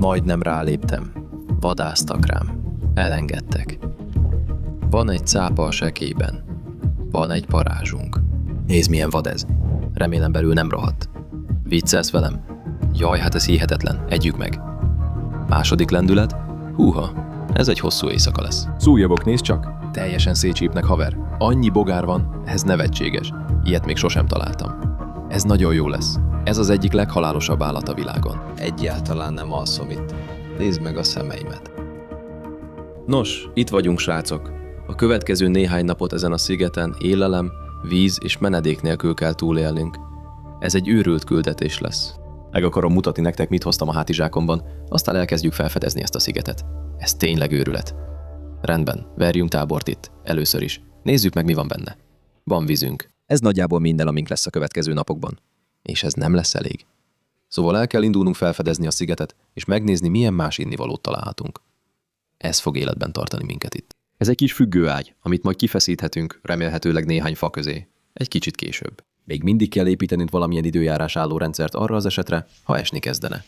Majdnem ráléptem. Vadásztak rám. Elengedtek. Van egy cápa a sekében. Van egy parázsunk. Nézd, milyen vad ez. Remélem belül nem rohadt. Viccelsz velem? Jaj, hát ez hihetetlen. Együk meg. Második lendület. Húha, ez egy hosszú éjszaka lesz. Szújjabok, nézd csak! Teljesen szétcsípnek, haver. Annyi bogár van, ez nevetséges. Ilyet még sosem találtam. Ez nagyon jó lesz. Ez az egyik leghalálosabb állat a világon. Egyáltalán nem alszom itt. Nézd meg a szemeimet. Nos, itt vagyunk, srácok. A következő néhány napot ezen a szigeten élelem, víz és menedék nélkül kell túlélnünk. Ez egy őrült küldetés lesz. Meg akarom mutatni nektek, mit hoztam a hátizsákomban, aztán elkezdjük felfedezni ezt a szigetet. Ez tényleg őrület. Rendben, verjünk tábort itt, először is. Nézzük meg, mi van benne. Van vízünk. Ez nagyjából minden, amink lesz a következő napokban. És ez nem lesz elég. Szóval el kell indulnunk felfedezni a szigetet, és megnézni, milyen más innivalót találhatunk. Ez fog életben tartani minket itt. Ez egy kis függőágy, amit majd kifeszíthetünk, remélhetőleg néhány fa közé. Egy kicsit később. Még mindig kell építenünk valamilyen időjárás álló rendszert arra az esetre, ha esni kezdene.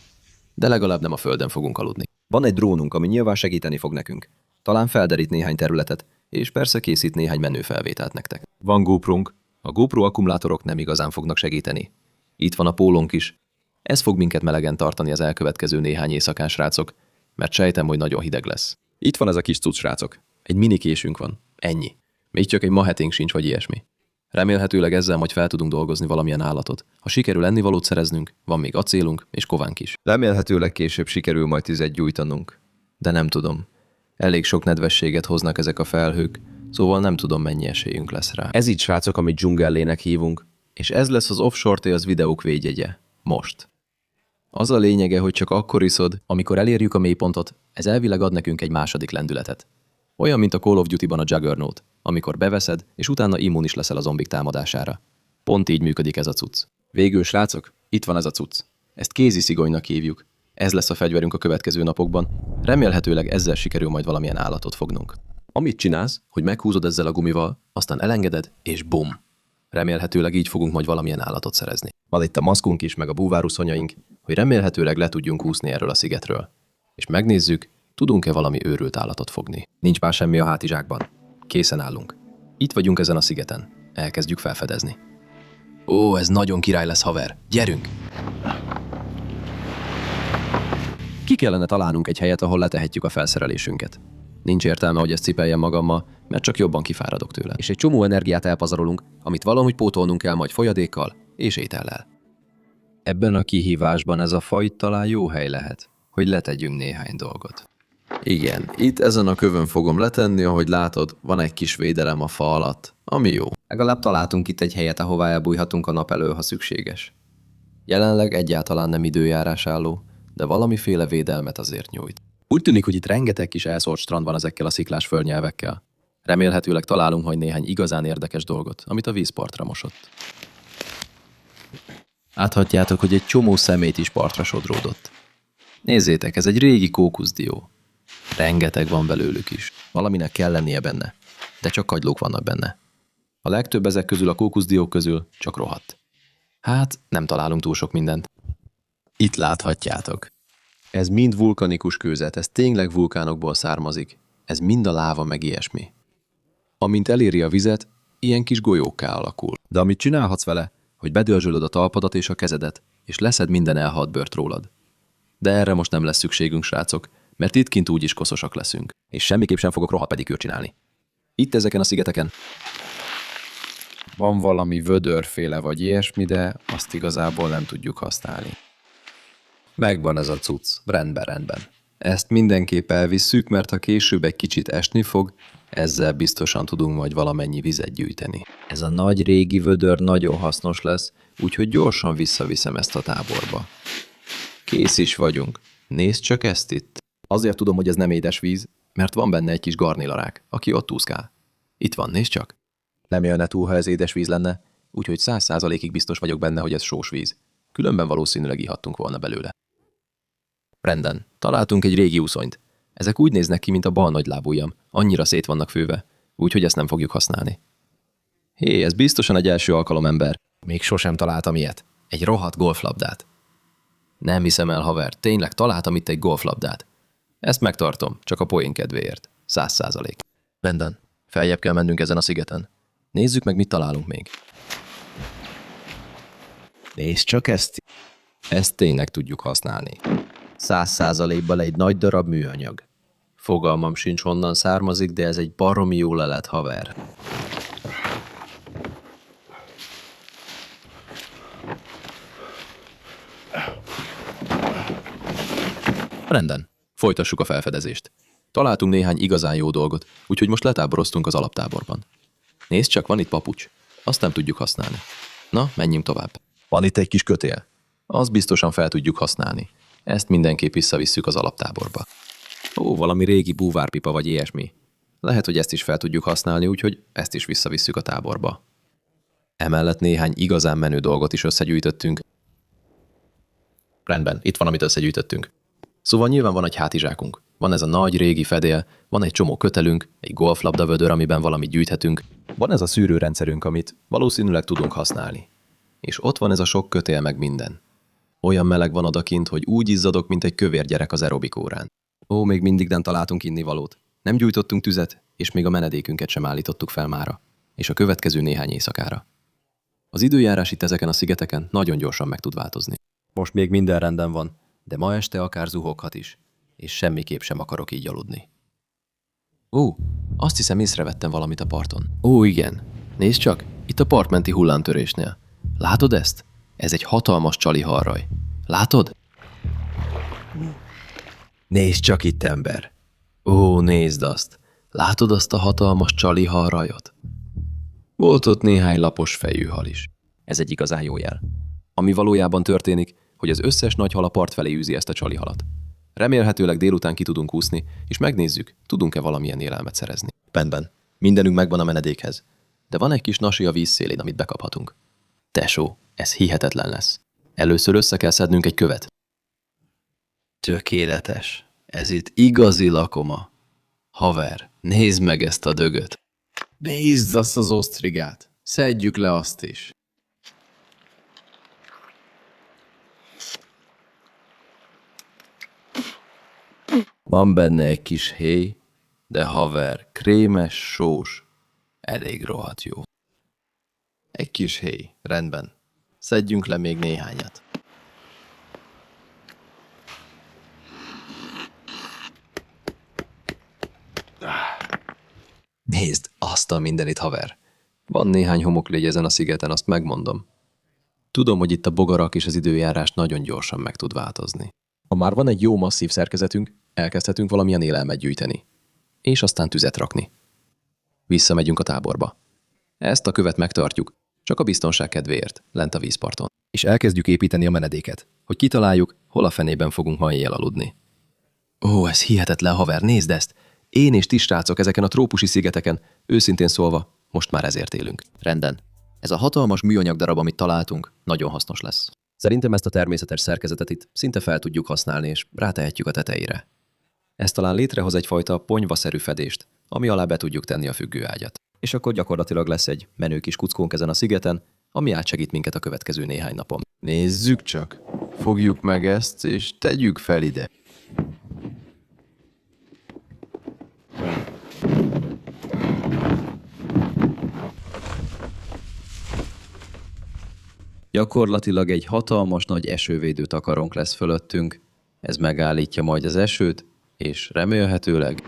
De legalább nem a földön fogunk aludni. Van egy drónunk, ami nyilván segíteni fog nekünk. Talán felderít néhány területet, és persze készít néhány menő felvételt nektek. Van GoPro-nk. A GoPro akkumulátorok nem igazán fognak segíteni. Itt van a pólónk is. Ez fog minket melegen tartani az elkövetkező néhány éjszakán, srácok, mert sejtem, hogy nagyon hideg lesz. Itt van ez a kis cucc, srácok. Egy mini késünk van. Ennyi. Még csak egy maheténk sincs, vagy ilyesmi. Remélhetőleg ezzel majd fel tudunk dolgozni valamilyen állatot. Ha sikerül ennivalót szereznünk, van még acélunk és kovánk is. Remélhetőleg később sikerül majd tüzet gyújtanunk. De nem tudom. Elég sok nedvességet hoznak ezek a felhők, szóval nem tudom, mennyi esélyünk lesz rá. Ez így, srácok, amit dzsungellének hívunk. És ez lesz az Offshore Tales videók védjegye. Most. Az a lényege, hogy csak akkor iszod, amikor elérjük a mélypontot, ez elvileg ad nekünk egy második lendületet. Olyan, mint a Call of Duty-ban a Juggernaut, amikor beveszed, és utána immunis leszel a zombik támadására. Pont így működik ez a cucc. Végül, srácok, itt van ez a cucc. Ezt kéziszigonynak hívjuk. Ez lesz a fegyverünk a következő napokban. Remélhetőleg ezzel sikerül majd valamilyen állatot fognunk. Amit csinálsz, hogy meghúzod ezzel a gumival, aztán elengeded, és bum! Remélhetőleg így fogunk majd valamilyen állatot szerezni. Van itt a maszkunk is, meg a búváruszonyaink, hogy remélhetőleg le tudjunk úszni erről a szigetről. És megnézzük, tudunk-e valami őrült állatot fogni. Nincs már semmi a hátizsákban. Készen állunk. Itt vagyunk ezen a szigeten. Elkezdjük felfedezni. Ó, ez nagyon király lesz, haver. Gyerünk! Ki kellene találnunk egy helyet, ahol letehetjük a felszerelésünket. Nincs értelme, hogy ezt cipeljem magammal, mert csak jobban kifáradok tőle. És egy csomó energiát elpazarolunk, amit valahogy pótolnunk kell majd folyadékkal és étellel. Ebben a kihívásban ez a faj talán jó hely lehet, hogy letegyünk néhány dolgot. Igen, itt ezen a kövön fogom letenni, ahogy látod, van egy kis védelem a fa alatt, ami jó. Legalább találtunk itt egy helyet, ahová elbújhatunk a nap elől, ha szükséges. Jelenleg egyáltalán nem időjárás álló, de valamiféle védelmet azért nyújt. Úgy tűnik, hogy itt rengeteg kis elszórt strand van ezekkel a sziklás földnyelvekkel. Remélhetőleg találunk majd néhány igazán érdekes dolgot, amit a vízpartra mosott. Láthatjátok, hogy egy csomó szemét is partra sodródott. Nézzétek, ez egy régi kókuszdió. Rengeteg van belőlük is. Valaminek kell lennie benne, de csak kagylók vannak benne. A legtöbb ezek közül a kókuszdiók közül csak rohadt. Hát, nem találunk túl sok mindent. Itt láthatjátok. Ez mind vulkanikus kőzet, ez tényleg vulkánokból származik. Ez mind a láva meg ilyesmi. Amint eléri a vizet, ilyen kis golyókká alakul. De amit csinálhatsz vele, hogy bedörzsölöd a talpadat és a kezedet, és leszed minden elhalt bőrt rólad. De erre most nem lesz szükségünk, srácok, mert itt kint úgyis koszosak leszünk. És semmiképp sem fogok rohadt pedikűrt csinálni. Itt ezeken a szigeteken van valami vödörféle vagy ilyesmi, de azt igazából nem tudjuk használni. Megvan ez a cucc, rendben. Ezt mindenképp elvisszük, mert ha később egy kicsit esni fog, ezzel biztosan tudunk majd valamennyi vizet gyűjteni. Ez a nagy régi vödör nagyon hasznos lesz, úgyhogy gyorsan visszaviszem ezt a táborba. Kész is vagyunk. Nézd csak ezt itt. Azért tudom, hogy ez nem édes víz, mert van benne egy kis garnélarák, aki ott úszkál. Itt van, nézd csak. Nem jönne túl, ha ez édes víz lenne, úgyhogy 100%-ig biztos vagyok benne, hogy ez sós víz. Különben valószínűleg ihattunk volna belőle. Rendben, találtunk egy régi úszonyt. Ezek úgy néznek ki, mint a bal nagylábújam, annyira szét vannak főve, úgyhogy ezt nem fogjuk használni. Hé, ez biztosan egy első alkalom, ember. Még sosem találtam ilyet. Egy rohadt golflabdát. Nem hiszem el, haver, tényleg találtam itt egy golflabdát. Ezt megtartom, csak a poén kedvéért. 100%. Rendben, feljebb kell mennünk ezen a szigeten. Nézzük meg, mit találunk még. Nézd csak ezt. Ezt tényleg tudjuk használni. 100%-ban egy nagy darab műanyag. Fogalmam sincs, honnan származik, de ez egy baromi jó lelet, haver. Rendben, folytassuk a felfedezést. Találtunk néhány igazán jó dolgot, úgyhogy most letáboroztunk az alaptáborban. Nézd csak, van itt papucs. Azt nem tudjuk használni. Na, menjünk tovább. Van itt egy kis kötél. Azt biztosan fel tudjuk használni. Ezt mindenképp visszavisszük az alaptáborba. Ó, valami régi búvárpipa vagy ilyesmi. Lehet, hogy ezt is fel tudjuk használni, úgyhogy ezt is visszavisszük a táborba. Emellett néhány igazán menő dolgot is összegyűjtöttünk. Rendben, itt van, amit összegyűjtöttünk. Szóval nyilván van egy hátizsákunk. Van ez a nagy régi fedél, van egy csomó kötelünk, egy golflabdavödör, amiben valamit gyűjthetünk. Van ez a szűrőrendszerünk, amit valószínűleg tudunk használni. És ott van ez a sok kötél meg minden. Olyan meleg van odakint, hogy úgy izzadok, mint egy kövér gyerek az aerobik órán. Ó, még mindig nem találtunk innivalót. Nem gyújtottunk tüzet, és még a menedékünket sem állítottuk fel mára. És a következő néhány éjszakára. Az időjárás itt ezeken a szigeteken nagyon gyorsan meg tud változni. Most még minden rendben van, de ma este akár zuhoghat is, és semmiképp sem akarok így aludni. Ó, azt hiszem észrevettem valamit a parton. Ó, igen. Nézd csak, itt a partmenti hullámtörésnél. Látod ezt? Ez egy hatalmas csali harraj. Látod? Nézd csak itt, ember. Ó, nézd azt. Látod azt a hatalmas csali harrajot? Volt ott néhány lapos fejű hal is. Ez egy igazán jó jel. Ami valójában történik, hogy az összes nagy hal a part felé űzi ezt a csali halat. Remélhetőleg délután ki tudunk úszni, és megnézzük, tudunk-e valamilyen élelmet szerezni. Rendben, mindenünk megvan a menedékhez. De van egy kis nasi a víz szélén, amit bekaphatunk. Tesó, ez hihetetlen lesz. Először össze kell szednünk egy követ. Tökéletes. Ez itt igazi lakoma. Haver, nézd meg ezt a dögöt. Nézd azt az osztrigát. Szedjük le azt is. Van benne egy kis héj, de haver, krémes, sós, elég rohadt jó. Egy kis héj, rendben. Szedjünk le még néhányat. Nézd, azt a mindenit, haver. Van néhány homoklégy ezen a szigeten, azt megmondom. Tudom, hogy itt a bogarak és az időjárás nagyon gyorsan meg tud változni. Ha már van egy jó masszív szerkezetünk, elkezdhetünk valamilyen élelmet gyűjteni. És aztán tüzet rakni. Visszamegyünk a táborba. Ezt a követ megtartjuk, csak a biztonság kedvéért, lent a vízparton. És elkezdjük építeni a menedéket, hogy kitaláljuk, hol a fenében fogunk ma éjjel aludni. Ó, ez hihetetlen, haver, nézd ezt! Én és ti srácok ezeken a trópusi szigeteken, őszintén szólva, most már ezért élünk. Rendben. Ez a hatalmas műanyag darab, amit találtunk, nagyon hasznos lesz. Szerintem ezt a természetes szerkezetet itt szinte fel tudjuk használni, és rátehetjük a tetejére. Ez talán létrehoz egyfajta ponyvaszerű fedést, ami alá be tudjuk tenni a függőágyat. És akkor gyakorlatilag lesz egy menő kis kuckónk ezen a szigeten, ami átsegít minket a következő néhány napon. Nézzük csak. Fogjuk meg ezt, és tegyük fel ide. Gyakorlatilag egy hatalmas nagy esővédő takarónk lesz fölöttünk. Ez megállítja majd az esőt, és remélhetőleg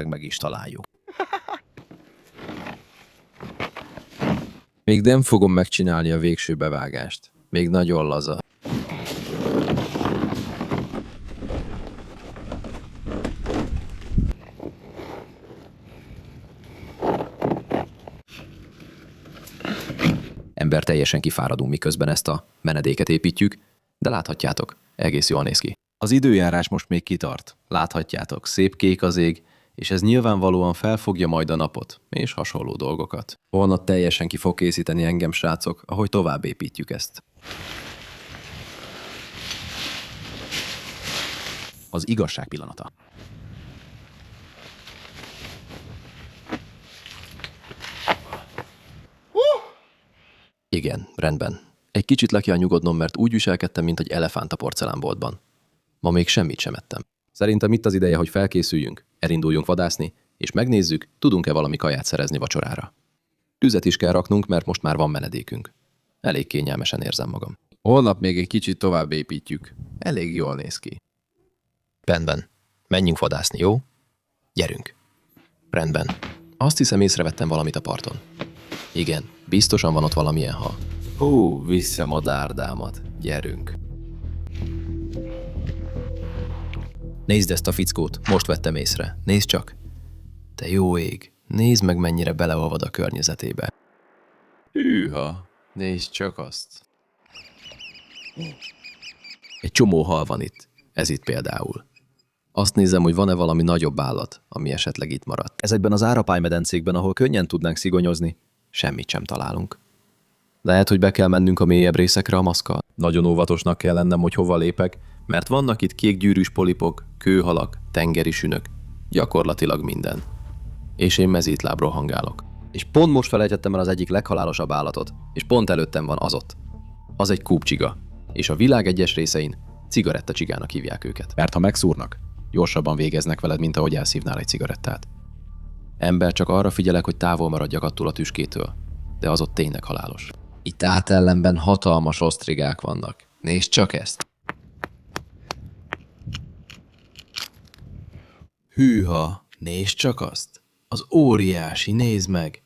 meg is találjuk. Még nem fogom megcsinálni a végső bevágást. Még nagyon laza. Ember teljesen kifáradunk, miközben ezt a menedéket építjük, de láthatjátok, egész jól néz ki. Az időjárás most még kitart. Láthatjátok, szép kék az ég, és ez nyilvánvalóan felfogja majd a napot, és hasonló dolgokat. Holnap teljesen ki fog készíteni engem, srácok, ahogy tovább építjük ezt. Az igazság pillanata. Igen, rendben. Egy kicsit le kell nyugodnom, mert úgy viselkedtem, mint egy elefánt a porcelánboltban. Ma még semmit sem ettem. Szerintem itt az ideje, hogy felkészüljünk, elinduljunk vadászni, és megnézzük, tudunk-e valami kaját szerezni vacsorára. Tüzet is kell raknunk, mert most már van menedékünk. Elég kényelmesen érzem magam. Holnap még egy kicsit tovább építjük. Elég jól néz ki. Rendben. Menjünk vadászni, jó? Gyerünk. Rendben. Azt hiszem, észrevettem valamit a parton. Igen, biztosan van ott valamilyen hal. Vissza madárdámat. Gyerünk. Nézd ezt a fickót, most vettem észre. Nézd csak. Te jó ég, nézd meg, mennyire beleolvad a környezetébe. Hűha. Nézd csak azt. Egy csomó hal van itt. Ez itt például. Azt nézem, hogy van-e valami nagyobb állat, ami esetleg itt maradt. Ezekben az árapálymedencékben, ahol könnyen tudnánk szigonyozni, semmit sem találunk. Lehet, hogy be kell mennünk a mélyebb részekre a maszkkal. Nagyon óvatosnak kell lennem, hogy hova lépek, mert vannak itt kékgyűrűs polipok, kőhalak, tengeri sünök, gyakorlatilag minden. És én mezítlábról hangálok. És pont most felejtettem el az egyik leghalálosabb állatot, és pont előttem van az ott. Az egy kúpcsiga, és a világ egyes részein cigarettacsigának hívják őket. Mert ha megszúrnak, gyorsabban végeznek veled, mint ahogy elszívnál egy cigarettát. Ember, csak arra figyelek, hogy távol maradjak attól a tüskétől, de az ott tényleg halálos. Itt átellenben hatalmas osztrigák vannak. Nézd csak ezt. Hűha, nézd csak azt! Az óriási, nézd meg!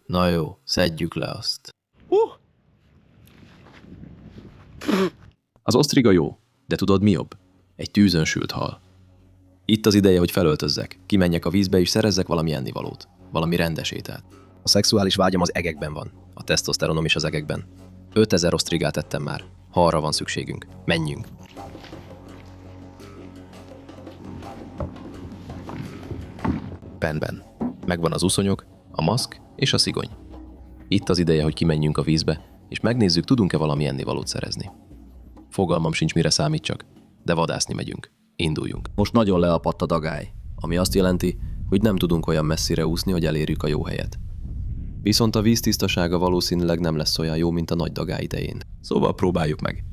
Na jó, szedjük le azt. Az osztriga jó, de tudod mi jobb? Egy tűzön sült hal. Itt az ideje, hogy felöltözzek, kimenjek a vízbe és szerezzek valami ennivalót, valami rendes ételt. A szexuális vágyam az egekben van, a tesztoszteronom is az egekben. 5000 osztrigát ettem már, ha arra van szükségünk. Menjünk! Rendben. Megvan az uszonyok, a maszk és a szigony. Itt az ideje, hogy kimenjünk a vízbe, és megnézzük, tudunk-e valami ennivalót szerezni. Fogalmam sincs, mire számítsak, de vadászni megyünk. Induljunk. Most nagyon leapadt a dagály, ami azt jelenti, hogy nem tudunk olyan messzire úszni, hogy elérjük a jó helyet. Viszont a víz tisztasága valószínűleg nem lesz olyan jó, mint a nagy dagály idején. Szóval próbáljuk meg.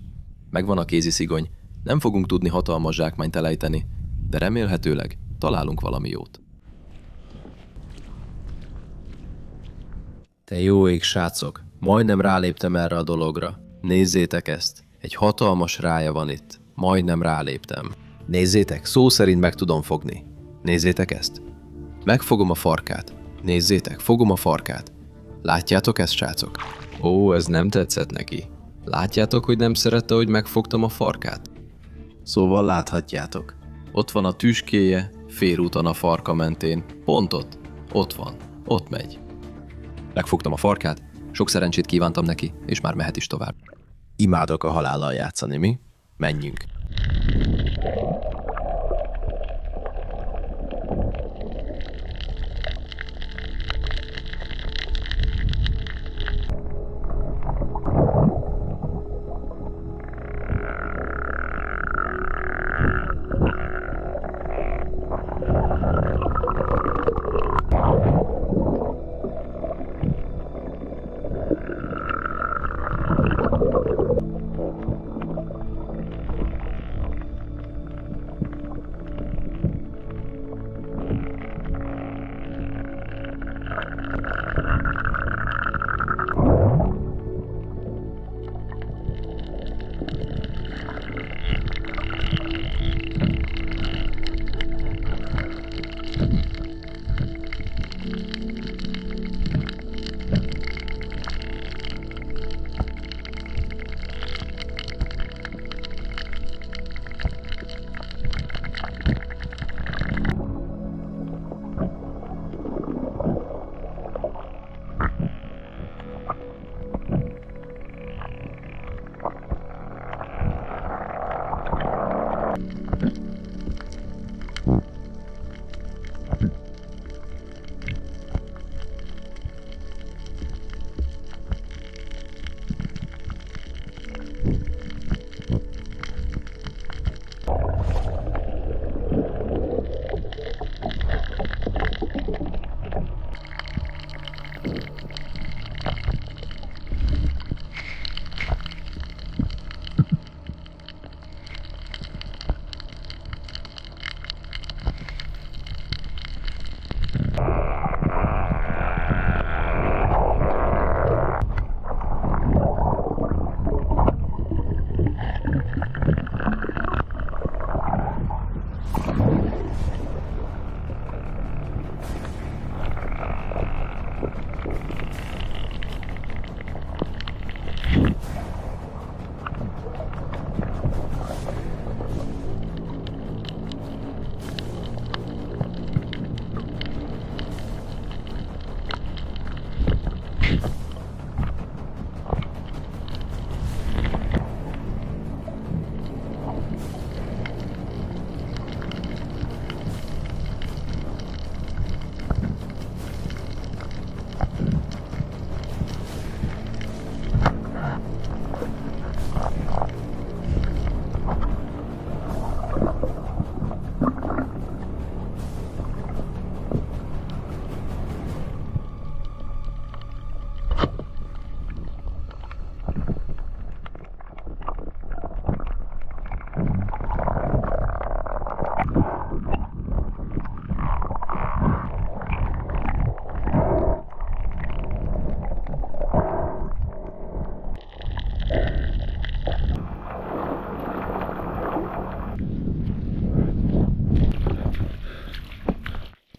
Megvan a kézi szigony, nem fogunk tudni hatalmas zsákmányt elejteni, de remélhetőleg találunk valami jót. Te jó ég, srácok! Majdnem ráléptem erre a dologra. Nézzétek ezt! Egy hatalmas rája van itt. Majdnem ráléptem. Nézzétek, szó szerint meg tudom fogni. Nézzétek ezt! Megfogom a farkát. Nézzétek, fogom a farkát. Látjátok ezt, srácok? Ó, ez nem tetszett neki. Látjátok, hogy nem szerette, hogy megfogtam a farkát? Szóval láthatjátok. Ott van a tüskéje, félúton a farka mentén. Pont ott. Ott van. Ott megy. Megfogtam a farkát, sok szerencsét kívántam neki, és már mehet is tovább. Imádok a halállal játszani, mi? Menjünk.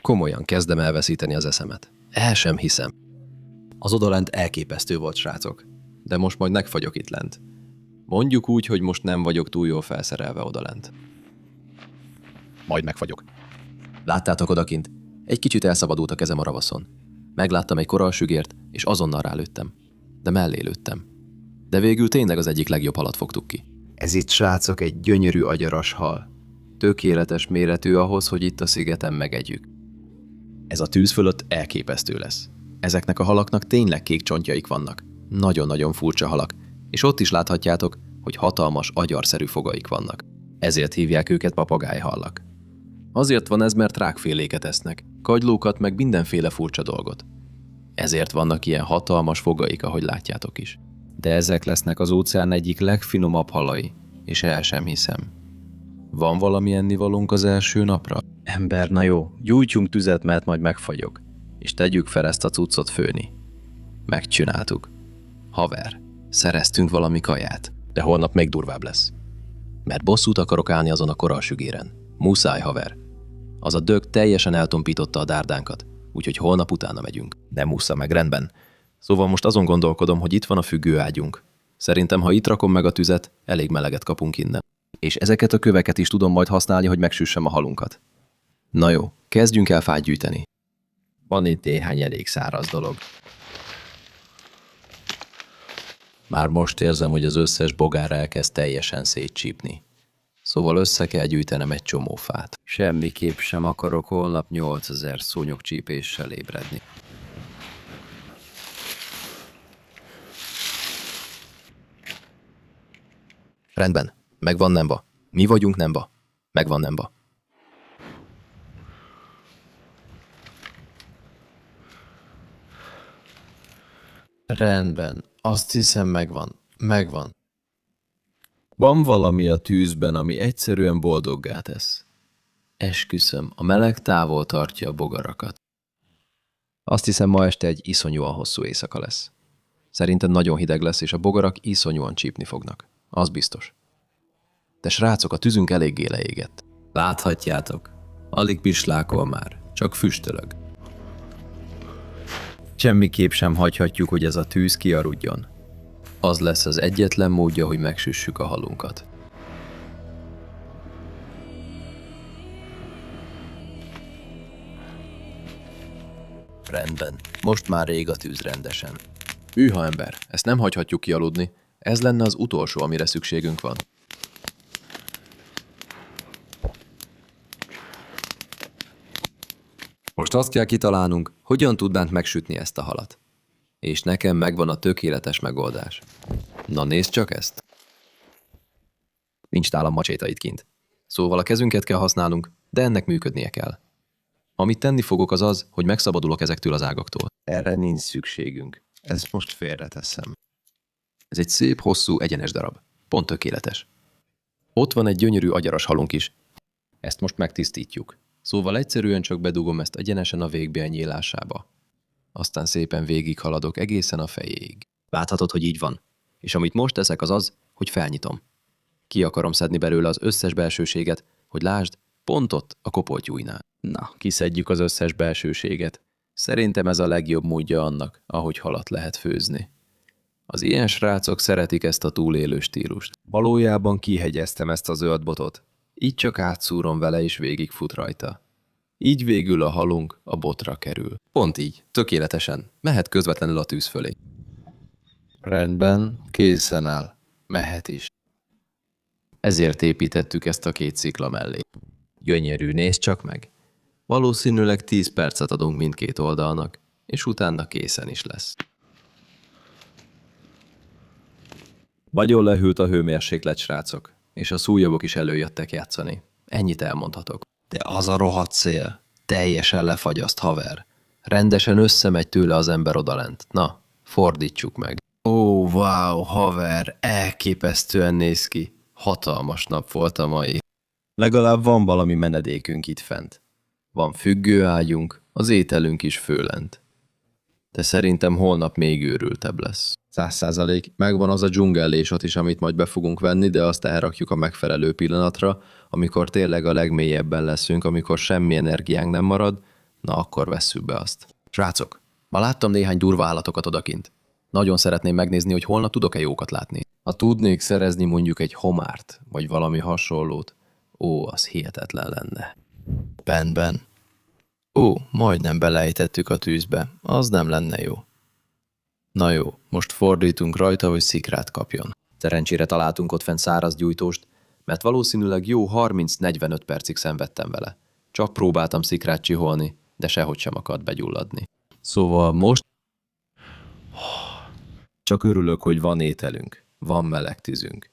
Komolyan kezdem elveszíteni az eszemet. El sem hiszem. Az odalent elképesztő volt, srácok. De most majd megfagyok itt lent. Mondjuk úgy, hogy most nem vagyok túl jól felszerelve odalent. Majd megfagyok. Láttátok odakint? Egy kicsit elszabadult a kezem a ravaszon. Megláttam egy korallsügért, és azonnal rálőttem. De mellé lőttem. De végül tényleg az egyik legjobb halat fogtuk ki. Ez itt, srácok, egy gyönyörű agyaras hal. Tökéletes méretű ahhoz, hogy itt a szigeten megegyük. Ez a tűz fölött elképesztő lesz. Ezeknek a halaknak tényleg kék csontjaik vannak. Nagyon-nagyon furcsa halak, és ott is láthatjátok, hogy hatalmas, agyarszerű fogaik vannak. Ezért hívják őket papagájhallak. Azért van ez, mert rákféléket esznek, kagylókat, meg mindenféle furcsa dolgot. Ezért vannak ilyen hatalmas fogaik, ahogy látjátok is. De ezek lesznek az óceán egyik legfinomabb halai, és el sem hiszem. Van valami ennivalónk az első napra? Ember, na jó, gyújtjunk tüzet, mert majd megfagyok. És tegyük fel ezt a cuccot főni. Megcsináltuk. Haver, szereztünk valami kaját. De holnap még durvább lesz. Mert bosszút akarok állni azon a korallsügéren. Muszáj, haver. Az a dög teljesen eltompította a dárdánkat, úgyhogy holnap utána megyünk. Nem ússza meg, rendben. Szóval most azon gondolkodom, hogy itt van a függőágyunk. Szerintem, ha itt rakom meg a tüzet, elég meleget kapunk innen. És ezeket a köveket is tudom majd használni, hogy megsüssem a halunkat. Na jó, kezdjünk el fát gyűjteni. Van itt néhány elég száraz dolog. Már most érzem, hogy az összes bogár elkezd teljesen szétcsípni. Szóval össze kell gyűjtenem egy csomó fát. Semmiképp sem akarok holnap 8000 szúnyogcsípéssel ébredni. Rendben, megvan Nemba. Mi vagyunk Nemba. Megvan Nemba. Rendben, azt hiszem megvan. Van valami a tűzben, ami egyszerűen boldoggá tesz. Esküszöm, a meleg távol tartja a bogarakat. Azt hiszem, ma este egy iszonyúan hosszú éjszaka lesz. Szerintem nagyon hideg lesz, és a bogarak iszonyúan csípni fognak. Az biztos. De srácok, a tűzünk eléggé leégett. Láthatjátok, alig pislákol már, csak füstölög. Semmiképp sem hagyhatjuk, hogy ez a tűz kiarudjon. Az lesz az egyetlen módja, hogy megsüssük a halunkat. Rendben, most már rég a tűz rendesen. Hűha ember, ezt nem hagyhatjuk kialudni. Ez lenne az utolsó, amire szükségünk van. Most azt kell kitalálnunk, hogyan tudnánk megsütni ezt a halat. És nekem megvan a tökéletes megoldás. Na nézd csak ezt! Nincs nálam macséta itt kint. Szóval a kezünket kell használnunk, de ennek működnie kell. Amit tenni fogok az az, hogy megszabadulok ezektől az ágaktól. Erre nincs szükségünk. Ezt most félreteszem. Ez egy szép, hosszú, egyenes darab. Pont tökéletes. Ott van egy gyönyörű agyaras halunk is. Ezt most megtisztítjuk. Szóval egyszerűen csak bedugom ezt egyenesen a végbél nyílásába. Aztán szépen végighaladok egészen a fejéig. Láthatod, hogy így van. És amit most teszek az az, hogy felnyitom. Ki akarom szedni belőle az összes belsőséget, hogy lásd, pont ott a kopoltyújnál. Na, kiszedjük az összes belsőséget. Szerintem ez a legjobb módja annak, ahogy halat lehet főzni. Az ilyen srácok szeretik ezt a túlélő stílust. Valójában kihegyeztem ezt a zöld botot. Így csak átszúrom vele, és végigfut rajta. Így végül a halunk a botra kerül. Pont így, tökéletesen. Mehet közvetlenül a tűz fölé. Rendben, készen áll. Mehet is. Ezért építettük ezt a két szikla mellé. Gyönyörű, nézd csak meg. Valószínűleg 10 percet adunk mindkét oldalnak, és utána készen is lesz. Nagyon lehűlt a hőmérséklet, srácok, és a szújjabok is előjöttek játszani. Ennyit elmondhatok. De az a rohadt szél. Teljesen lefagyaszt, haver. Rendesen összemegy tőle az ember odalent. Na, fordítsuk meg. Ó, wow, haver, elképesztően néz ki. Hatalmas nap volt a mai. Legalább van valami menedékünk itt fent. Van függőágyunk, az ételünk is fölent. De szerintem holnap még őrültebb lesz. 100%. Megvan az a dzsungellésot is, amit majd be fogunk venni, de azt elrakjuk a megfelelő pillanatra, amikor tényleg a legmélyebben leszünk, amikor semmi energiánk nem marad, Na akkor vesszük be azt. Srácok, ma láttam néhány durva állatokat odakint. Nagyon szeretném megnézni, hogy holnap tudok-e jókat látni. Ha tudnék szerezni mondjuk egy homárt, vagy valami hasonlót, az hihetetlen lenne. Ben. Majdnem belejtettük a tűzbe. Az nem lenne jó. Na jó, most fordítunk rajta, hogy szikrát kapjon. Szerencsére találtunk ott fenn száraz gyújtóst, mert valószínűleg jó 30-45 percig szenvedtem vele. Csak próbáltam szikrát csiholni, de sehogy sem akart begyulladni. Szóval most... Csak örülök, hogy van ételünk. Van meleg tűzünk.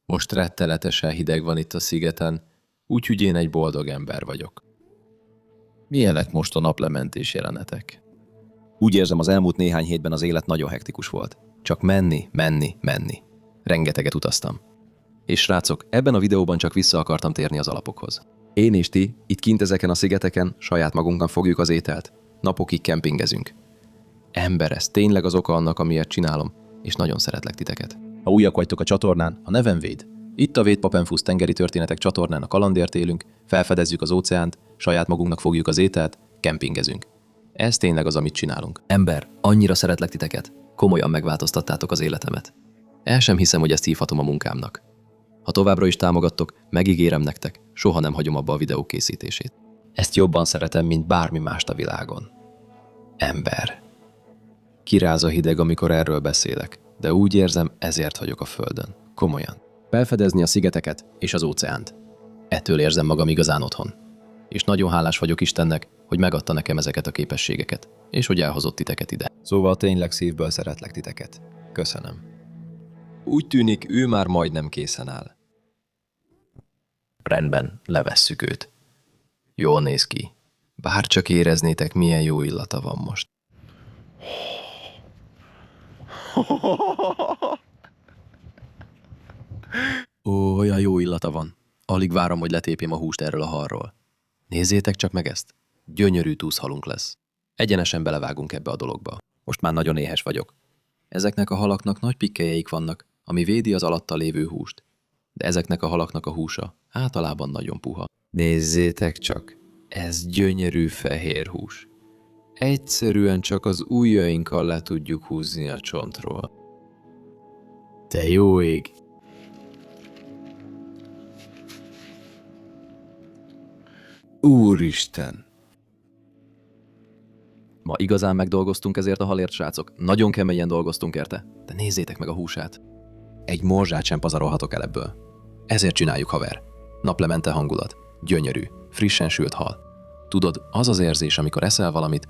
Most rettenetesen hideg van itt a szigeten, úgyhogy én egy boldog ember vagyok. Milyenek most a naplementés jelenetek? Úgy érzem, az elmúlt néhány hétben az élet nagyon hektikus volt. Csak menni. Rengeteget utaztam. És srácok, ebben a videóban csak vissza akartam térni az alapokhoz. Én és ti, itt kint ezeken a szigeteken, saját magunknak fogjuk az ételt. Napokig kempingezünk. Ember, ez tényleg az oka annak, amiért csinálom, és nagyon szeretlek titeket. Ha újak vagytok a csatornán, a nevem Véd. Itt a Véd Papenfusz tengeri történetek csatornán a kalandért élünk, felfedezzük az óceánt, saját magunknak fogjuk az ételt, kempingezünk. Ez tényleg az, amit csinálunk. Ember, annyira szeretlek titeket. Komolyan megváltoztattátok az életemet. El sem hiszem, hogy ezt hívhatom a munkámnak. Ha továbbra is támogattok, megígérem nektek, soha nem hagyom abba a videó készítését. Ezt jobban szeretem, mint bármi mást a világon. Ember. Kiráz a hideg, amikor erről beszélek, de úgy érzem, ezért vagyok a földön. Komolyan. Felfedezni a szigeteket és az óceánt. Ettől érzem magam igazán otthon. És nagyon hálás vagyok Istennek, hogy megadta nekem ezeket a képességeket, és hogy elhozott titeket ide. Szóval tényleg szívből szeretlek titeket. Köszönöm. Úgy tűnik, ő már majdnem készen áll. Rendben, levesszük őt. Jól néz ki. Bár csak éreznétek, milyen jó illata van most. Olyan jó illata van. Alig várom, hogy letépjem a húst erről a halról. Nézzétek csak meg ezt. Gyönyörű túszhalunk lesz. Egyenesen belevágunk ebbe a dologba. Most már nagyon éhes vagyok. Ezeknek a halaknak nagy pikkelyeik vannak, ami védi az alatta lévő húst. De ezeknek a halaknak a húsa általában nagyon puha. Nézzétek csak, ez gyönyörű fehér hús. Egyszerűen csak az ujjainkkal le tudjuk húzni a csontról. Te jó ég! Úristen! Ma igazán megdolgoztunk ezért a halért, srácok. Nagyon keményen dolgoztunk érte. De nézzétek meg a húsát. Egy morzsát sem pazarolhatok el ebből. Ezért csináljuk, haver. Naplemente hangulat. Gyönyörű. Frissen sült hal. Tudod, az az érzés, amikor eszel valamit,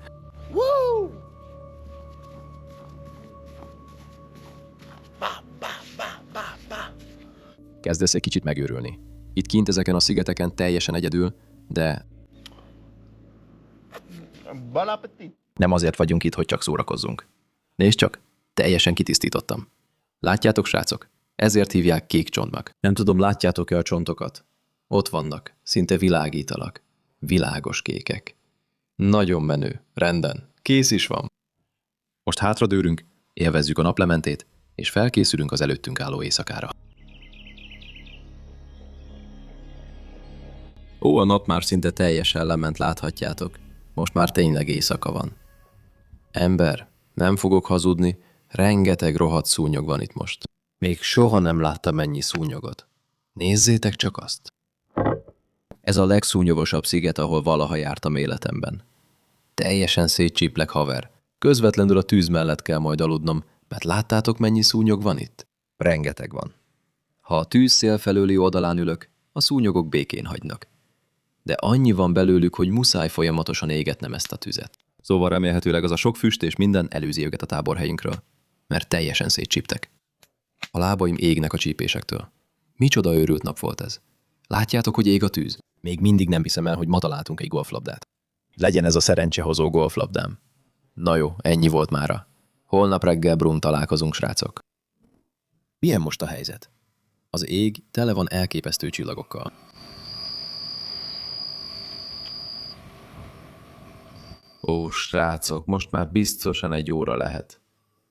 kezdesz egy kicsit megőrülni. Itt kint ezeken a szigeteken teljesen egyedül, de nem azért vagyunk itt, hogy csak szórakozzunk. Nézd csak, teljesen kitisztítottam. Látjátok, srácok? Ezért hívják kék csontnak. Nem tudom, látjátok-e a csontokat? Ott vannak, szinte világítalak. Világos kékek. Nagyon menő, rendben, kész is van. Most hátradőrünk, élvezzük a naplementét, és felkészülünk az előttünk álló éjszakára. A nap már szinte teljesen lement, láthatjátok. Most már tényleg éjszaka van. Ember, nem fogok hazudni, rengeteg rohadt szúnyog van itt most. Még soha nem láttam ennyi szúnyogot. Nézzétek csak azt. Ez a legszúnyogosabb sziget, ahol valaha jártam életemben. Teljesen szétcsíplek, haver. Közvetlenül a tűz mellett kell majd aludnom, mert láttátok, mennyi szúnyog van itt? Rengeteg van. Ha a tűz szél felőli oldalán ülök, a szúnyogok békén hagynak. De annyi van belőlük, hogy muszáj folyamatosan égetnem ezt a tüzet. Szóval remélhetőleg az a sok füst és minden elűzi őket a táborhelyünkről, mert teljesen szétcsíptek. A lábaim égnek a csípésektől. Micsoda őrült nap volt ez. Látjátok, hogy ég a tűz? Még mindig nem hiszem el, hogy ma találtunk egy golflabdát. Legyen ez a szerencsehozó golflabdám. Na jó, ennyi volt mára. Holnap reggel brun találkozunk, srácok. Milyen most a helyzet? Az ég tele van elképesztő csillagokkal. Ó, srácok, most már biztosan 1 óra lehet.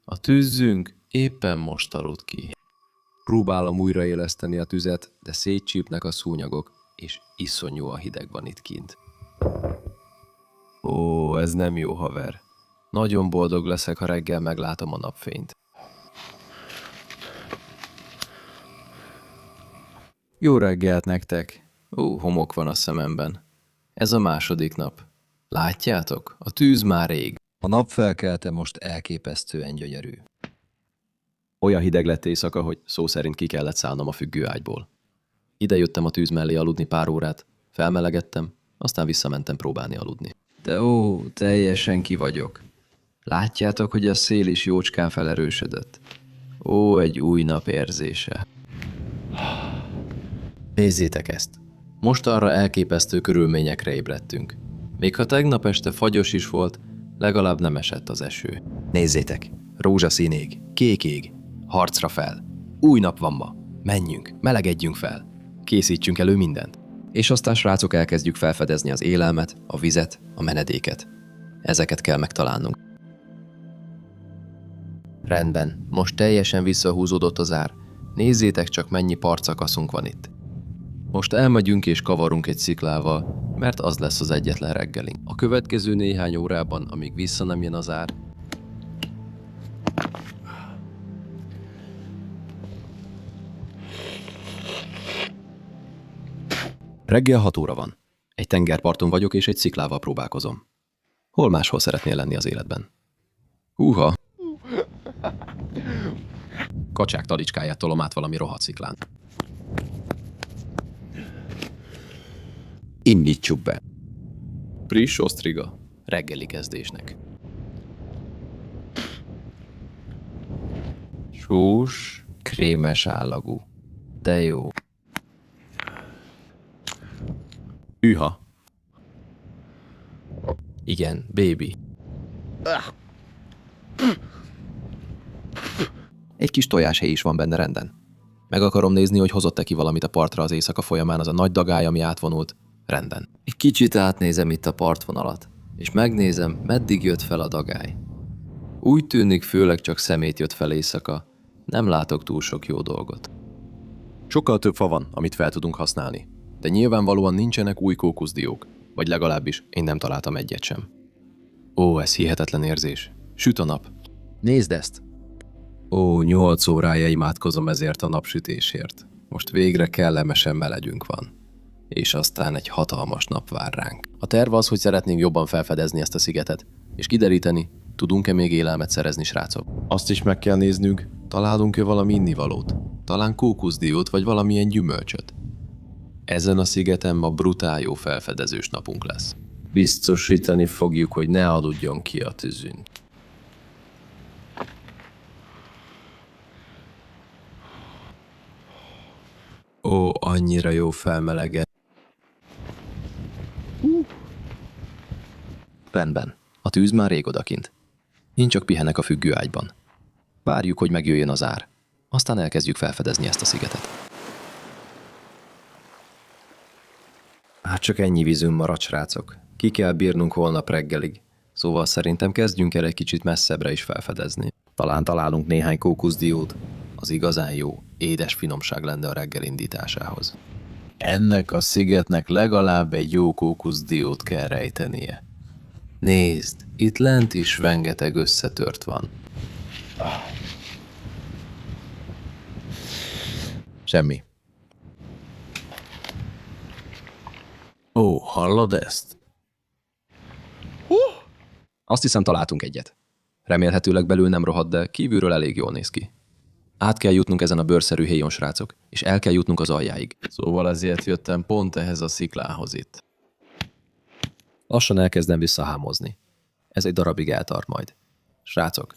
A tűzünk éppen most aludt ki. Próbálom újraéleszteni a tüzet, de szétcsípnek a szúnyogok, és iszonyúan hideg van itt kint. Ó, ez nem jó, haver. Nagyon boldog leszek, ha reggel meglátom a napfényt. Jó reggelt nektek! Ó, homok van a szememben. Ez a második nap. Látjátok? A tűz már rég. A nap felkelte most elképesztően gyönyörű. Olyan hideg lett éjszaka, hogy szó szerint ki kellett szállnom a függőágyból. Ide jöttem a tűz mellé aludni pár órát, felmelegettem, aztán visszamentem próbálni aludni. De ó, teljesen ki vagyok. Látjátok, hogy a szél is jócskán felerősödött. Ó, egy új nap érzése. Nézzétek ezt! Most arra elképesztő körülményekre ébredtünk. Még ha tegnap este fagyos is volt, legalább nem esett az eső. Nézzétek, rózsaszín ég, kék ég, harcra fel. Új nap van ma, menjünk, melegedjünk fel. Készítsünk elő mindent. És aztán, srácok, elkezdjük felfedezni az élelmet, a vizet, a menedéket. Ezeket kell megtalálnunk. Rendben, most teljesen visszahúzódott az ár. Nézzétek csak, mennyi partszakaszunk van itt. Most elmegyünk és kavarunk egy sziklával, mert az lesz az egyetlen reggelink. A következő néhány órában, amíg vissza nem jön az ár, Reggel 6 óra van. Egy tengerparton vagyok, és egy sziklával próbálkozom. Hol máshol szeretnél lenni az életben? Húha! Kacsák talicskáját tolom át valami rohadt sziklán. Indítsuk be. Friss osztriga. Reggeli kezdésnek. Sós, krémes állagú. De jó. Hűha! Igen, baby. Egy kis tojáshéj is van benne renden. Meg akarom nézni, hogy hozott-e ki valamit a partra az éjszaka folyamán az a nagy dagály, ami átvonult. Rendben. Egy kicsit átnézem itt a partvonalat, és megnézem, meddig jött fel a dagály. Úgy tűnik, főleg csak szemét jött fel éjszaka. Nem látok túl sok jó dolgot. Sokkal több fa van, amit fel tudunk használni. De nyilvánvalóan nincsenek új kókuszdiók. Vagy legalábbis én nem találtam egyet sem. Ó, ez hihetetlen érzés. Süt a nap. Nézd ezt! Ó, 8 órája imádkozom ezért a napsütésért. Most végre kellemesen melegünk van. És aztán egy hatalmas nap vár ránk. A terv az, hogy szeretnénk jobban felfedezni ezt a szigetet, és kideríteni, tudunk-e még élelmet szerezni, srácok. Azt is meg kell néznünk, találunk-e valami innivalót. Talán kókuszdiót, vagy valamilyen gyümölcsöt. Ezen a szigeten ma brutál jó felfedezős napunk lesz. Biztosítani fogjuk, hogy ne aludjon ki a tűzünk. Ó, annyira jó felmeleged. Rendben. A tűz már rég odakint. Én csak pihenek a függőágyban. Várjuk, hogy megjöjjön az ár. Aztán elkezdjük felfedezni ezt a szigetet. Hát csak ennyi vízünk maradt, srácok. Ki kell bírnunk holnap reggelig. Szóval szerintem kezdjünk el egy kicsit messzebbre is felfedezni. Talán találunk néhány kókuszdiót. Az igazán jó, édes finomság lenne a reggel indításához. Ennek a szigetnek legalább egy jó kókuszdiót kell rejtenie. Nézd, itt lent is rengeteg összetört van. Semmi. Ó, hallod ezt? Azt hiszem, találtunk egyet. Remélhetőleg belül nem rohadt, de kívülről elég jól néz ki. Át kell jutnunk ezen a bőrszerű héjon, srácok, és el kell jutnunk az aljáig. Szóval ezért jöttem pont ehhez a sziklához itt. Lassan elkezdem visszahámozni. Ez egy darabig eltart majd. Srácok.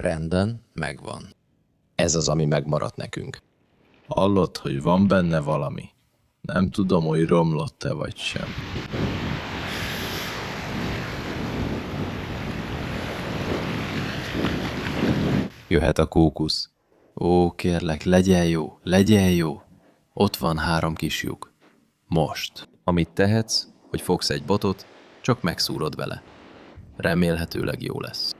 Rendben, megvan. Ez az, ami megmaradt nekünk. Hallod, hogy van benne valami? Nem tudom, hogy romlott-e vagy sem. Jöhet a kókusz. Ó, kérlek, legyen jó, legyen jó. Ott van 3 kis lyuk. Most. Amit tehetsz, hogy fogsz egy botot, csak megszúrod vele. Remélhetőleg jó lesz.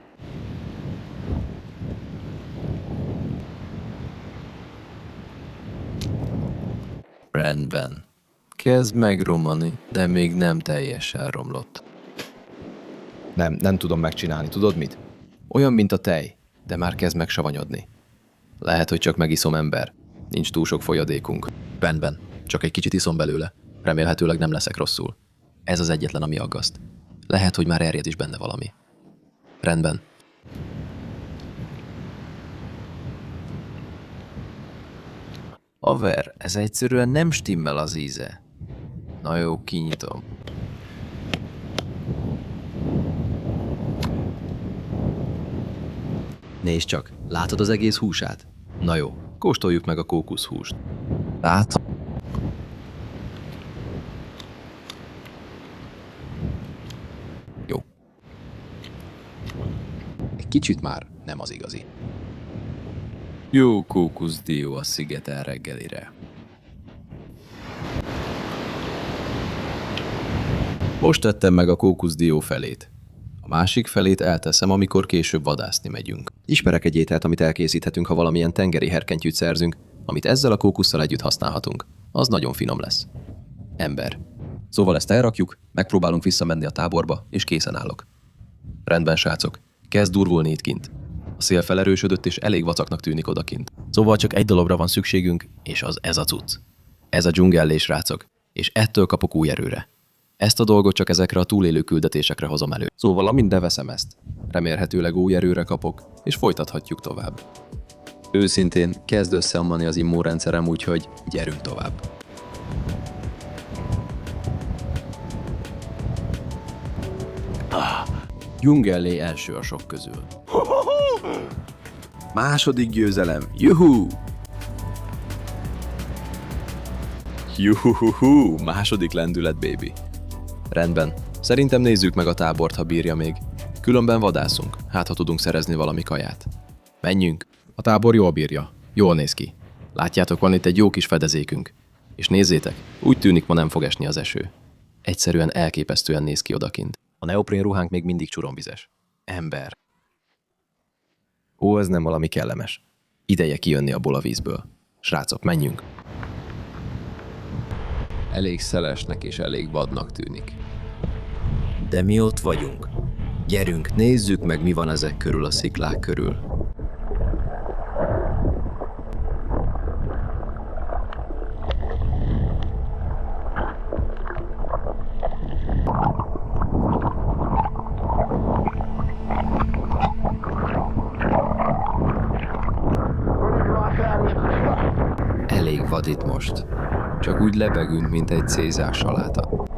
Rendben. Kezd megromlani, de még nem teljesen romlott. Nem tudom megcsinálni, tudod mit? Olyan, mint a tej, de már kezd megsavanyodni. Lehet, hogy csak megiszom, ember. Nincs túl sok folyadékunk. Rendben, csak egy kicsit iszom belőle. Remélhetőleg nem leszek rosszul. Ez az egyetlen, ami aggaszt. Lehet, hogy már erjed is benne valami. Rendben. Haver, ez egyszerűen nem stimmel az íze. Na jó, kinyitom. Nézd csak, látod az egész húsát? Na jó, kóstoljuk meg a kókuszhúst. Látom. Jó. Egy kicsit már nem az igazi. Jó kókuszdió a szigeten reggelire. Most tettem meg a kókuszdió felét. A másik felét elteszem, amikor később vadászni megyünk. Ismerek egy ételt, amit elkészíthetünk, ha valamilyen tengeri herkentyűt szerzünk, amit ezzel a kókusszal együtt használhatunk. Az nagyon finom lesz. Ember. Szóval ezt elrakjuk, megpróbálunk visszamenni a táborba, és készen állok. Rendben, srácok. Kezd durvulni itt kint. A szél felerősödött, és elég vacaknak tűnik odakint. Szóval csak egy dologra van szükségünk, és az ez a cucc. Ez a dzsungellés, srácok, és ettől kapok új erőre. Ezt a dolgot csak ezekre a túlélő küldetésekre hozom elő. Szóval amint beveszem ezt, remélhetőleg új erőre kapok, és folytathatjuk tovább. Őszintén kezd összeomlani az immunrendszerem, úgyhogy gyerünk tovább. Jungellé első a sok közül. Második győzelem. Juhú! Juhuhuhu, második lendület, baby. Rendben. Szerintem nézzük meg a tábort, ha bírja még. Különben vadászunk, hát ha tudunk szerezni valami kaját. Menjünk. A tábor jól bírja. Jól néz ki. Látjátok, van itt egy jó kis fedezékünk. És nézzétek, úgy tűnik, ma nem fog esni az eső. Egyszerűen elképesztően néz ki odakint. A neoprén ruhánk még mindig csuromvizes. Ember. Ó, ez nem valami kellemes. Ideje kijönni abból a vízből. Srácok, menjünk. Elég szelesnek és elég vadnak tűnik. De mi ott vagyunk. Gyerünk, nézzük meg, mi van ezek körül a sziklák körül. Elég vad itt most. Csak úgy lebegünk, mint egy cézár saláta.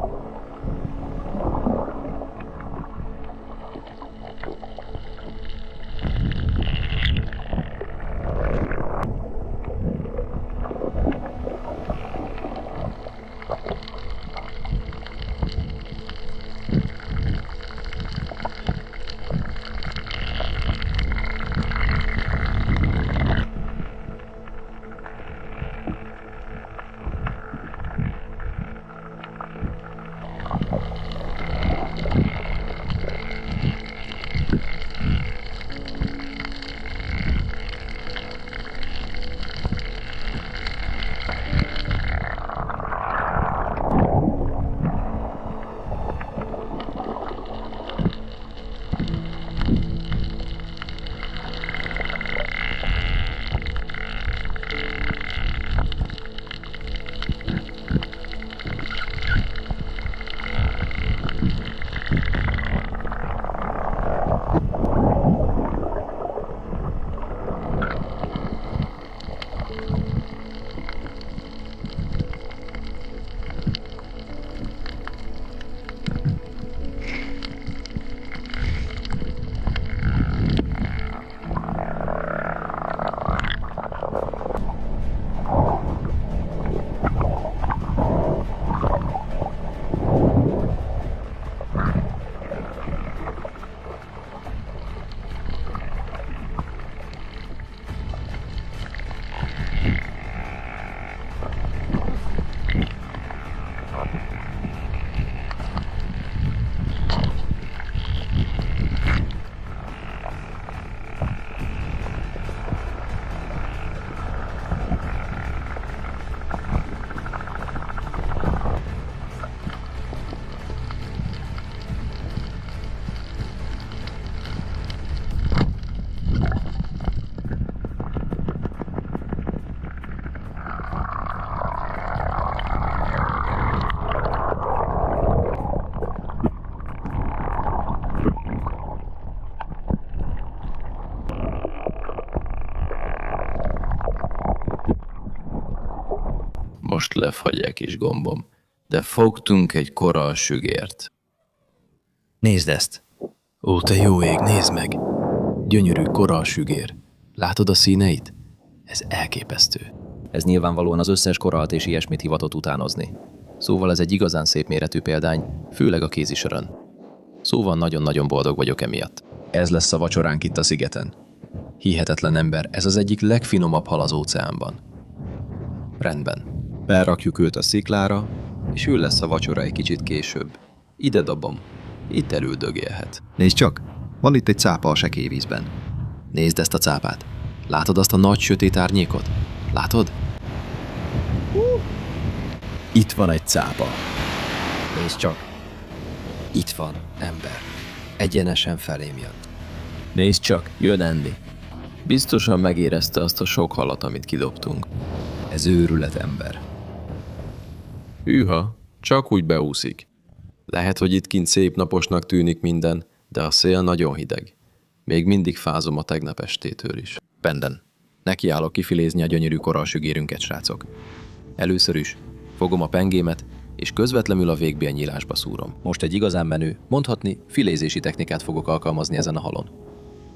most lefagyják is gombom, de fogtunk egy korallsügért. Nézd ezt! Ó, te jó ég, nézd meg! Gyönyörű korallsügér. Látod a színeit? Ez elképesztő. Ez nyilvánvalóan az összes korallt és ilyesmit hivatott utánozni. Szóval ez egy igazán szép méretű példány, főleg a kézisörön. Szóval nagyon-nagyon boldog vagyok emiatt. Ez lesz a vacsoránk itt a szigeten. Hihetetlen ember, ez az egyik legfinomabb hal az óceánban. Rendben. Felrakjuk őt a sziklára, és ő lesz a vacsora egy kicsit később. Ide dobom. Itt elüldögélhet. Nézd csak, van itt egy cápa a sekélyvízben. Nézd ezt a cápát. Látod azt a nagy sötét árnyékot? Látod? Itt van egy cápa. Nézd csak! Itt van, ember. Egyenesen felém jön. Nézd csak, jön enni. Biztosan megérezte azt a sok halat, amit kidobtunk. Ez őrület, ember. Hűha, csak úgy beúszik. Lehet, hogy itt kint szép naposnak tűnik minden, de a szél nagyon hideg. Még mindig fázom a tegnap estétől is. Benden. Nekiállok kifilézni a gyönyörű korallsügérünket, srácok. Először is fogom a pengémet, és közvetlenül a végbélnyílásba szúrom. Most egy igazán menő, mondhatni filézési technikát fogok alkalmazni ezen a halon.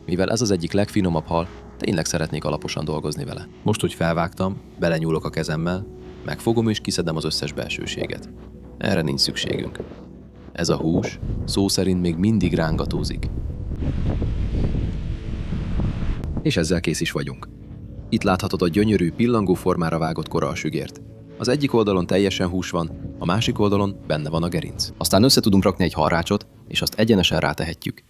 Mivel ez az egyik legfinomabb hal, tényleg szeretnék alaposan dolgozni vele. Most, hogy felvágtam, belenyúlok a kezemmel, megfogom és kiszedem az összes belsőséget. Erre nincs szükségünk. Ez a hús szó szerint még mindig rángatózik. És ezzel kész is vagyunk. Itt láthatod a gyönyörű, pillangó formára vágott korallsügért. Az egyik oldalon teljesen hús van, a másik oldalon benne van a gerinc. Aztán össze tudunk rakni egy halrácsot, és azt egyenesen rátehetjük.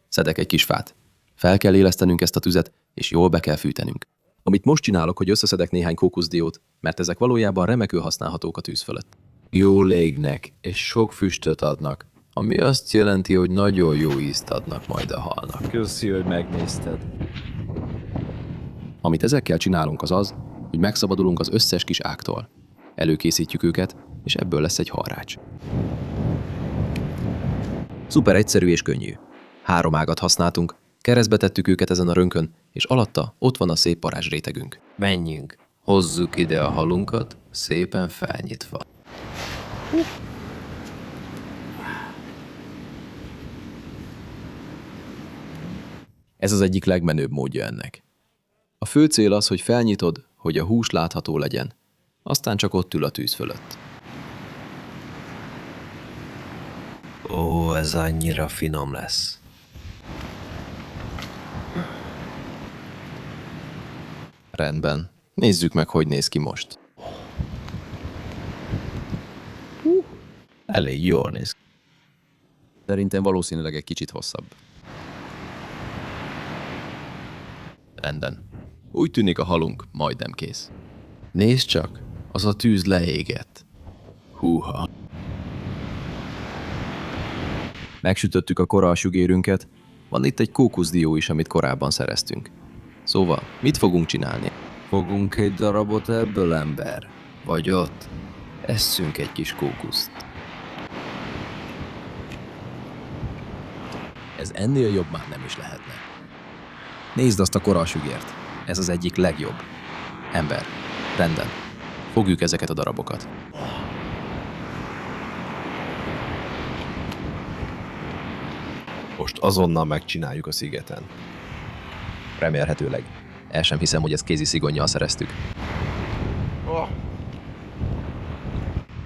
Szedek egy kis fát. Fel kell élesztenünk ezt a tüzet, és jól be kell fűtenünk. Amit most csinálok, hogy összeszedek néhány kókuszdiót, mert ezek valójában remekül használhatók a tűz fölött. Jól égnek, és sok füstöt adnak, ami azt jelenti, hogy nagyon jó ízt adnak majd a halnak. Köszi, hogy megnézted. Amit ezekkel csinálunk az az, hogy megszabadulunk az összes kis ágtól. Előkészítjük őket, és ebből lesz egy halrács. Szuper egyszerű és könnyű. 3 ágat használtunk, keresztbe tettük őket ezen a rönkön, és alatta ott van a szép parázsrétegünk. Menjünk, hozzuk ide a halunkat, szépen felnyitva. Ez az egyik legmenőbb módja ennek. A fő cél az, hogy felnyitod, hogy a hús látható legyen. Aztán csak ott ül a tűz fölött. Ó, ez annyira finom lesz. Rendben. Nézzük meg, hogy néz ki most. Elég jól néz. Szerintem valószínűleg egy kicsit hosszabb. Rendben. Úgy tűnik a halunk majdnem kész. Nézd csak, az a tűz leégett. Húha. Megsütöttük a korallsügérünket, van itt egy kókuszdió is, amit korábban szereztünk. Szóval, mit fogunk csinálni? Fogunk egy darabot ebből, ember? Vagy ott? Esszünk egy kis kókuszt. Ez ennél jobb már nem is lehetne. Nézd azt a korallsügért. Ez az egyik legjobb. Ember, rendben. Fogjuk ezeket a darabokat. Most azonnal megcsináljuk a szigeten. Remélhetőleg. El sem hiszem, hogy ezt kézi szigonnyal szereztük.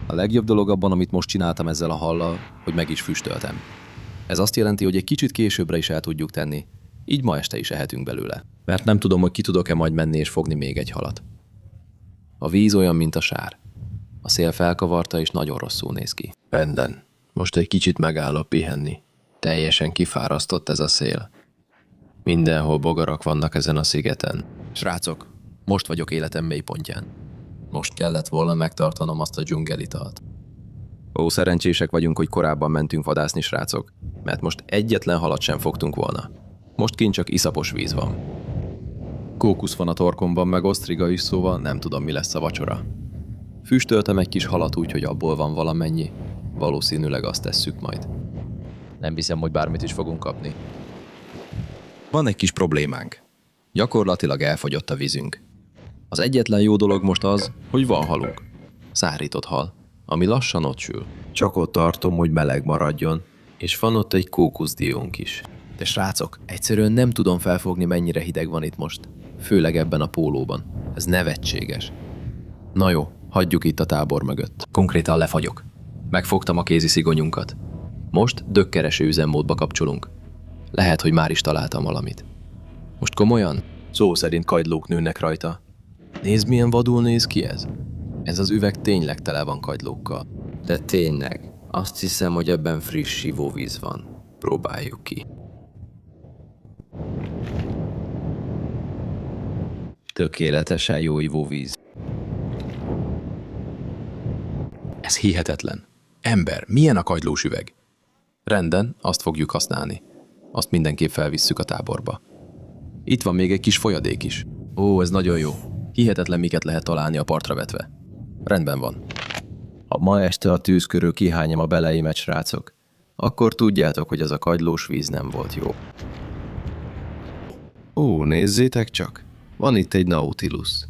A legjobb dolog abban, amit most csináltam ezzel a hallal, hogy meg is füstöltem. Ez azt jelenti, hogy egy kicsit későbbre is el tudjuk tenni, így ma este is ehetünk belőle. Mert nem tudom, hogy ki tudok-e majd menni és fogni még egy halat. A víz olyan, mint a sár. A szél felkavarta és nagyon rosszul néz ki. Benden. Most egy kicsit megállok pihenni. Teljesen kifárasztott ez a szél. Mindenhol bogarak vannak ezen a szigeten. Srácok, most vagyok életem mélypontján. Most kellett volna megtartanom azt a dzsungelitalt. Ó, szerencsések vagyunk, hogy korábban mentünk vadászni, srácok, mert most egyetlen halat sem fogtunk volna. Most kint csak iszapos víz van. Kókusz van a torkomban, meg osztriga is, szóval nem tudom, mi lesz a vacsora. Füstöltem egy kis halat úgy, hogy abból van valamennyi. Valószínűleg azt tesszük majd. Nem hiszem, hogy bármit is fogunk kapni. Van egy kis problémánk. Gyakorlatilag elfogyott a vízünk. Az egyetlen jó dolog most az, hogy van halunk. szárított hal, ami lassan ott sül. Csak ott tartom, hogy meleg maradjon. És van ott egy kókuszdiónk is. De srácok, egyszerűen nem tudom felfogni, mennyire hideg van itt most. Főleg ebben a pólóban. Ez nevetséges. Na jó, hagyjuk itt a tábor mögött. Konkrétan lefagyok. Megfogtam a kézi szigonyunkat. Most dögkereső üzemmódba kapcsolunk. Lehet, hogy már is találtam valamit. Most komolyan? Szó szerint kagylók nőnek rajta. Nézd, milyen vadul néz ki ez. Ez az üveg tényleg tele van kagylókkal. De tényleg, azt hiszem, hogy ebben friss ivóvíz van. Próbáljuk ki. Tökéletesen jó ivóvíz. Ez hihetetlen. Ember, milyen a kagylós üveg? Rendben, azt fogjuk használni. Azt mindenképp felvisszük a táborba. Itt van még egy kis folyadék is. Ó, ez nagyon jó. Hihetetlen, miket lehet találni a partra vetve. Rendben van. Ha ma este a tűz körül kihányom a beleimet, srácok, akkor tudjátok, hogy az a kagylós víz nem volt jó. Ó, nézzétek csak! Van itt egy Nautilus.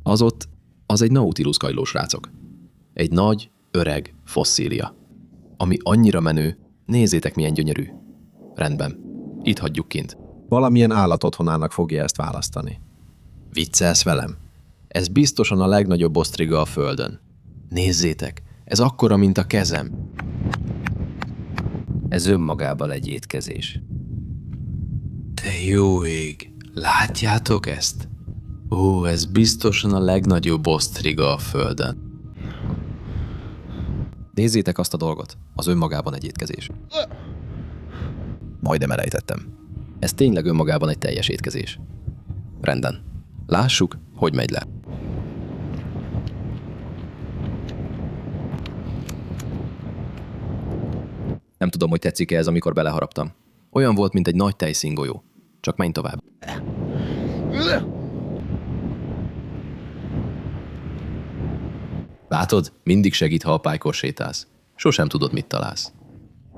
Az egy Nautilus kagyló, srácok. Egy nagy, öreg fosszília. Ami annyira menő, nézzétek, milyen gyönyörű. Rendben, itt hagyjuk kint. Valamilyen állatotthonának fogja ezt választani. Viccelsz velem? Ez biztosan a legnagyobb osztriga a földön. Nézzétek, ez akkora, mint a kezem. Ez önmagában egy étkezés. Te jó ég, látjátok ezt? Ó, ez biztosan a legnagyobb osztriga a földön. Nézzétek azt a dolgot, az önmagában egy étkezés. Majdnem elejtettem. Ez tényleg önmagában egy teljes étkezés. Rendben. Lássuk, hogy megy le. Nem tudom, hogy tetszik-e ez, amikor beleharaptam. Olyan volt, mint egy nagy tejszíngolyó. Csak menj tovább. Látod? Mindig segít, ha a pálykor sétálsz. Sosem tudod, mit találsz.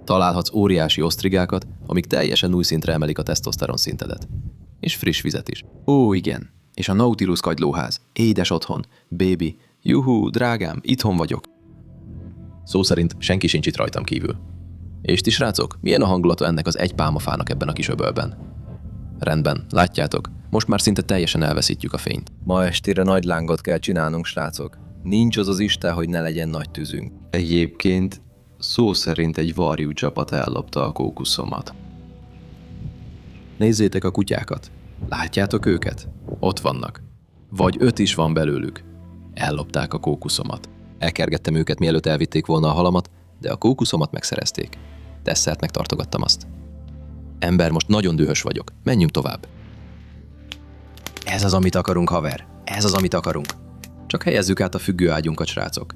Találhatsz óriási osztrigákat, amik teljesen új szintre emelik a tesztoszteron szintedet. És friss vizet is. Ó, igen. És a Nautilus kagylóház. Édes otthon. Baby. Juhú, drágám, itthon vagyok. Szó szerint senki sincs itt rajtam kívül. És ti, srácok, milyen a hangulata ennek az egy pálmafának ebben a kis öbölben? Rendben, látjátok, most már szinte teljesen elveszítjük a fényt. Ma estére nagy lángot kell csinálnunk, srácok. Nincs az az Isten, hogy ne legyen nagy tűzünk. Egyébként szó szerint egy varjú csapat ellopta a kókuszomat. Nézzétek a kutyákat. Látjátok őket? Ott vannak. Vagy 5 is van belőlük. Ellopták a kókuszomat. Elkergettem őket, mielőtt elvitték volna a halamat, de a kókuszomat megszerezték. Desszert megtartogattam azt. Ember, most nagyon dühös vagyok. Menjünk tovább. Ez az, amit akarunk, haver. Ez az, amit akarunk. Csak helyezzük át a függőágyunkat, srácok.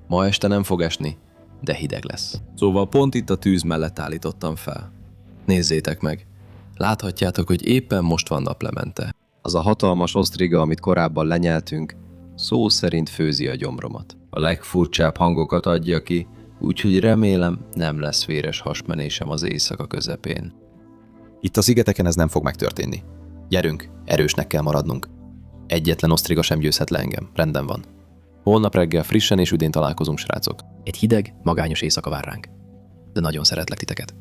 Ma este nem fog esni, de hideg lesz. Szóval pont itt a tűz mellett állítottam fel. Nézzétek meg. Láthatjátok, hogy éppen most van naplemente. Az a hatalmas osztriga, amit korábban lenyeltünk, szó szerint főzi a gyomromat. A legfurcsább hangokat adja ki, úgyhogy remélem nem lesz véres hasmenésem az éjszaka közepén. Itt a szigeteken ez nem fog megtörténni. Gyerünk, erősnek kell maradnunk. Egyetlen osztriga sem győzhet le engem. Rendben van. Holnap reggel frissen és üdén találkozunk, srácok. Egy hideg, magányos éjszaka vár ránk. De nagyon szeretlek titeket.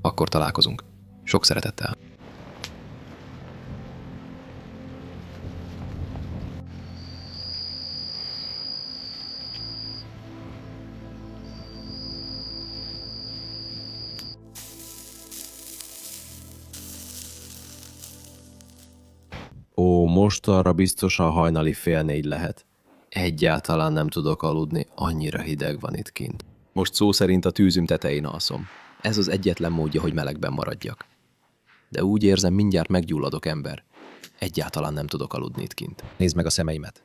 Akkor találkozunk. Sok szeretettel. Ó, most arra biztosan hajnali 3:30 lehet. Egyáltalán nem tudok aludni, annyira hideg van itt kint. Most szó szerint a tűzüm tetején alszom. Ez az egyetlen módja, hogy melegben maradjak. De úgy érzem, mindjárt meggyulladok, ember. Egyáltalán nem tudok aludni itt kint. Nézd meg a szemeimet.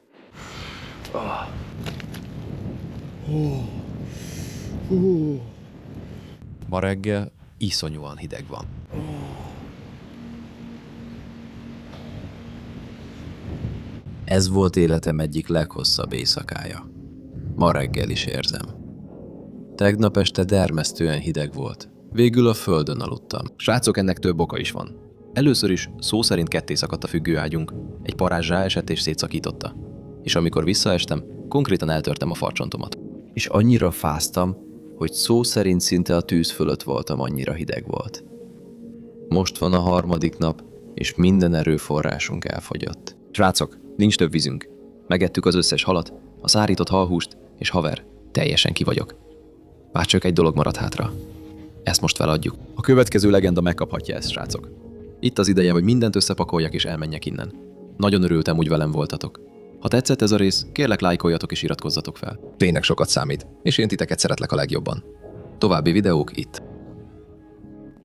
Ma reggel iszonyúan hideg van. Ez volt életem egyik leghosszabb éjszakája. Ma reggel is érzem. Tegnap este dermesztően hideg volt. Végül a földön aludtam. Srácok, ennek több oka is van. Először is szó szerint ketté szakadt a függőágyunk. Egy parázs ráesett és szétszakította. És amikor visszaestem, konkrétan eltörtem a farcsontomat. És annyira fáztam, hogy szó szerint szinte a tűz fölött voltam, annyira hideg volt. Most van a harmadik nap, és minden erőforrásunk elfogyott. Srácok, nincs több vízünk. Megettük az összes halat, a szárított halhúst, és haver, teljesen ki vagyok. Bár csak egy dolog maradt hátra. Ezt most feladjuk. A következő legenda megkaphatja ezt, srácok. Itt az ideje, hogy mindent összepakoljak és elmenjek innen. Nagyon örültem, hogy velem voltatok. Ha tetszett ez a rész, kérlek lájkoljatok és iratkozzatok fel. Tényleg sokat számít, és én titeket szeretlek a legjobban. További videók itt.